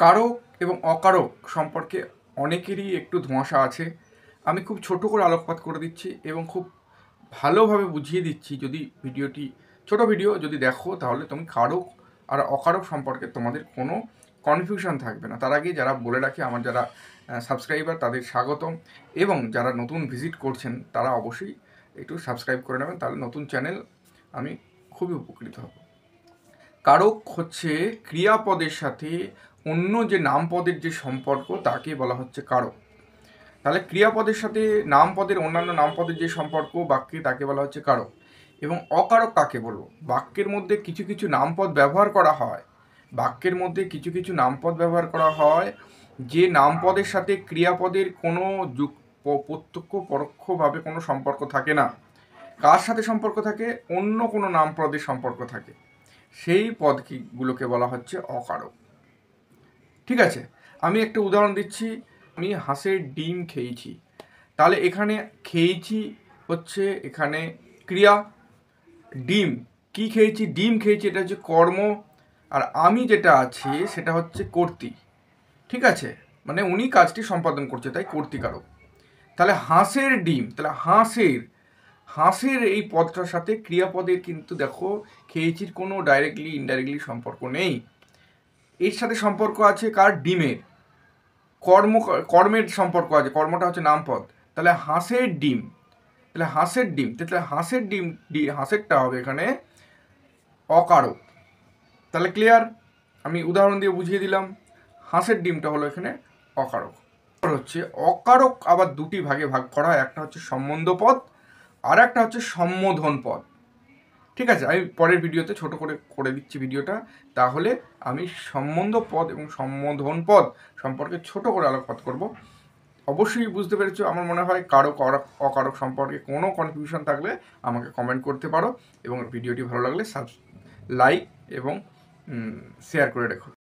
কারক এবং অকারক সম্পর্কে অনেকেরই একটু ধোঁয়াশা আছে। আমি খুব ছোট করে আলোকপাত করে দিচ্ছি এবং খুব ভালোভাবে বুঝিয়ে দিচ্ছি। যদি ভিডিওটি ছোট ভিডিও যদি দেখো তাহলে তুমি কারক আর অকারক সম্পর্কে তোমাদের কোনো কনফিউশন থাকবে না। তার আগে যারা বলে রাখি, আমার যারা সাবস্ক্রাইবার তাদের স্বাগতম, এবং যারা নতুন ভিজিট করছেন তারা অবশ্যই একটু সাবস্ক্রাইব করে নেবেন, তাহলে নতুন চ্যানেল আমি খুবই উপকৃত হব। কারক হচ্ছে ক্রিয়াপদের সাথে অন্য যে নামপদের যে সম্পর্ক তাকে বলা হচ্ছে কারক। তাহলে ক্রিয়াপদের সাথে নামপদের অন্যান্য নামপদের যে সম্পর্ক বাক্যে তাকে বলা হচ্ছে কারক। এবং অকারক কাকে বলবো? বাক্যের মধ্যে কিছু কিছু নামপদ ব্যবহার করা হয়, বাক্যের মধ্যে কিছু কিছু নামপদ ব্যবহার করা হয় যে নামপদের সাথে ক্রিয়াপদের কোনো প্রত্যক্ষ পরোক্ষভাবে কোনো সম্পর্ক থাকে না। কার সাথে সম্পর্ক থাকে? অন্য কোনো নামপদের সম্পর্ক থাকে, সেই পদগুলোকে বলা হচ্ছে অকারক। ঠিক আছে, আমি একটা উদাহরণ দিচ্ছি। আমি হাঁসের ডিম খেয়েছি, তাহলে এখানে খেয়েছি হচ্ছে এখানে ক্রিয়া, ডিম কি খেয়েছি? ডিম খেয়েছি, এটা হচ্ছে কর্ম, আর আমি যেটা আছে সেটা হচ্ছে কর্তৃ। ঠিক আছে, মানে উনি কাজটি সম্পাদন করছে, তাই কর্তৃকারক। তাহলে হাঁসের ডিম, তাহলে হাঁসের এই পদটার সাথে ক্রিয়াপদের কিন্তু দেখো খেয়েছির কোনো ডাইরেক্টলি ইনডাইরেক্টলি সম্পর্ক নেই। এর সাথে সম্পর্ক আছে কার? ডিমের। কর্মের সম্পর্ক আছে, কর্মটা হচ্ছে নামপদ। তাহলে হাঁসের ডিম, তাহলে হাঁসেরটা হবে এখানে অকারক। তাহলে ক্লিয়ার? আমি উদাহরণ দিয়ে বুঝিয়ে দিলাম। হাঁসের ডিমটা হলো এখানে অকারক। হচ্ছে অকারক আবার দুটি ভাগে ভাগ করা হয়, একটা হচ্ছে সম্বন্ধ পদ আর একটা হচ্ছে সম্বোধন পদ। ঠিক আছে, আমি পরের ভিডিওতে ছোট করে করে দিচ্ছি ভিডিওটা, তাহলে আমি সম্বন্ধ পদ এবং সম্বোধন পদ সম্পর্কে ছোট করে আলোকপাত করব। অবশ্যই বুঝতে পেরেছো আমার মনে হয়। কারক অকারক সম্পর্কে কোনো কনফিউশন থাকলে আমাকে কমেন্ট করতে পারো, এবং ভিডিওটি ভালো লাগলে লাইক এবং শেয়ার করে রেখো।